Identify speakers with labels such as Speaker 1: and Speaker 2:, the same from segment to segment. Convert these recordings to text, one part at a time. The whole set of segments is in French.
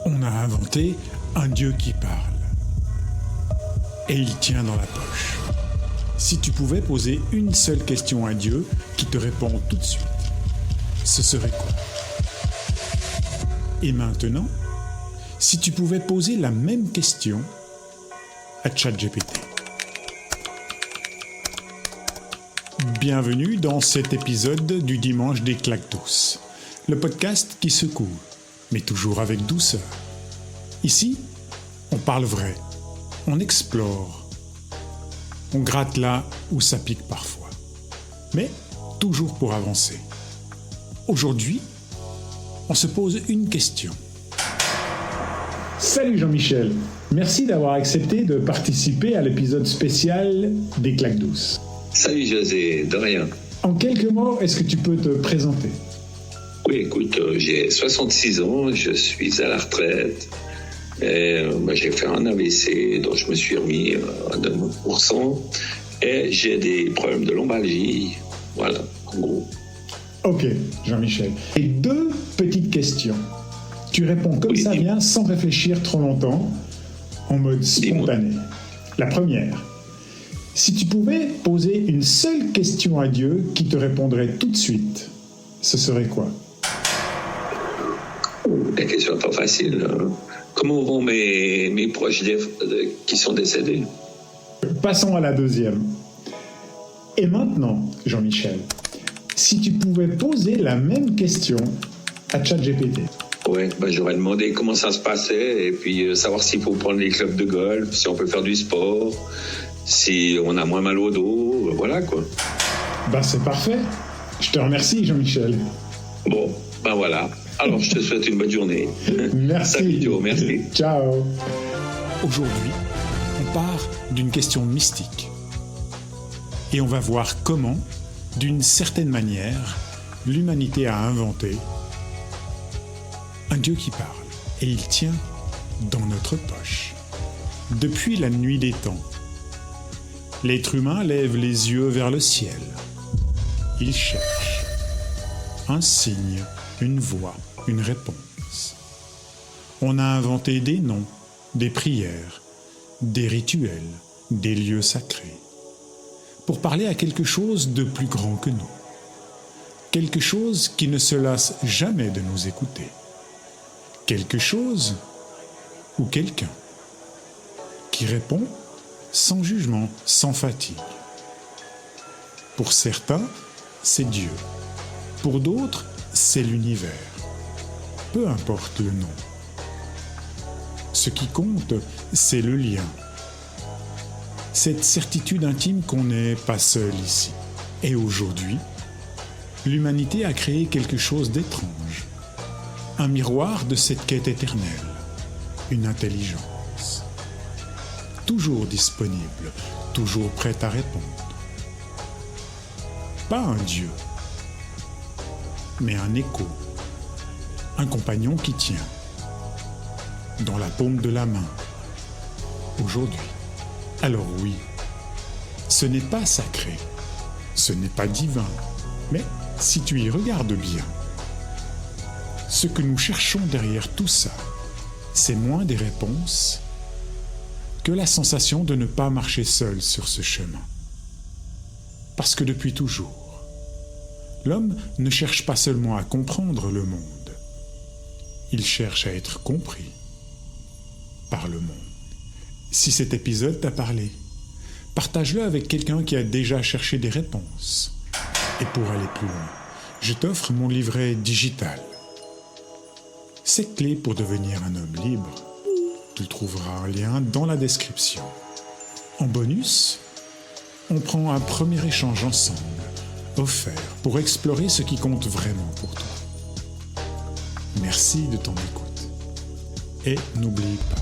Speaker 1: On a inventé un Dieu qui parle. Et il tient dans la poche. Si tu pouvais poser une seule question à Dieu qui te répond tout de suite, ce serait quoi? Et maintenant, si tu pouvais poser la même question à ChatGPT. Bienvenue dans cet épisode du Dimanche des claques douces, le podcast qui secoue, mais toujours avec douceur. Ici, on parle vrai, on explore, on gratte là où ça pique parfois, mais toujours pour avancer. Aujourd'hui, on se pose une question. Salut Jean-Michel, merci d'avoir accepté de participer à l'épisode spécial des claques douces.
Speaker 2: Salut José, de rien.
Speaker 1: En quelques mots, est-ce que tu peux te présenter?
Speaker 2: Oui, écoute, j'ai 66 ans, je suis à la retraite. Et, j'ai fait un AVC, donc je me suis remis à 9%. Et j'ai des problèmes de lombalgie. Voilà, en gros.
Speaker 1: Ok, Jean-Michel. Et deux petites questions. Tu réponds comme ça vient, sans réfléchir trop longtemps, en mode spontané. La première. Si tu pouvais poser une seule question à Dieu qui te répondrait tout de suite, ce serait quoi?
Speaker 2: La question n'est pas facile. Comment vont mes proches qui sont décédés?
Speaker 1: Passons à la deuxième. Et maintenant, Jean-Michel, si tu pouvais poser la même question à ChatGPT.
Speaker 2: Ouais, j'aurais demandé comment ça se passait et puis savoir s'il faut prendre les clubs de golf, si on peut faire du sport, si on a moins mal au dos, voilà quoi.
Speaker 1: C'est parfait. Je te remercie, Jean-Michel.
Speaker 2: Bon, voilà. Alors, je te souhaite une bonne journée.
Speaker 1: Merci.
Speaker 2: Salut Joe, merci.
Speaker 1: Ciao. Aujourd'hui, on part d'une question mystique. Et on va voir comment, d'une certaine manière, l'humanité a inventé un Dieu qui parle. Et il tient dans notre poche. Depuis la nuit des temps, l'être humain lève les yeux vers le ciel. Il cherche un signe, une voix, une réponse. On a inventé des noms, des prières, des rituels, des lieux sacrés, pour parler à quelque chose de plus grand que nous. Quelque chose qui ne se lasse jamais de nous écouter. Quelque chose ou quelqu'un qui répond sans jugement, sans fatigue. Pour certains, c'est Dieu. Pour d'autres, c'est l'univers. Peu importe le nom. Ce qui compte, c'est le lien. Cette certitude intime qu'on n'est pas seul ici. Et aujourd'hui, l'humanité a créé quelque chose d'étrange. Un miroir de cette quête éternelle. Une intelligence. Toujours disponible, toujours prête à répondre. Pas un Dieu, mais un écho, un compagnon qui tient, dans la paume de la main, aujourd'hui. Alors oui, ce n'est pas sacré, ce n'est pas divin, mais si tu y regardes bien, ce que nous cherchons derrière tout ça, c'est moins des réponses que la sensation de ne pas marcher seul sur ce chemin. Parce que depuis toujours, l'homme ne cherche pas seulement à comprendre le monde, il cherche à être compris par le monde. Si cet épisode t'a parlé, partage-le avec quelqu'un qui a déjà cherché des réponses. Et pour aller plus loin, je t'offre mon livret digital. 7 clés pour devenir un homme libre. Tu trouveras un lien dans la description. En bonus, on prend un premier échange ensemble, offert pour explorer ce qui compte vraiment pour toi. Merci de ton écoute. Et n'oublie pas,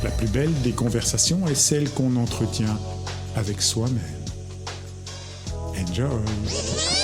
Speaker 1: la plus belle des conversations est celle qu'on entretient avec soi-même. Enjoy!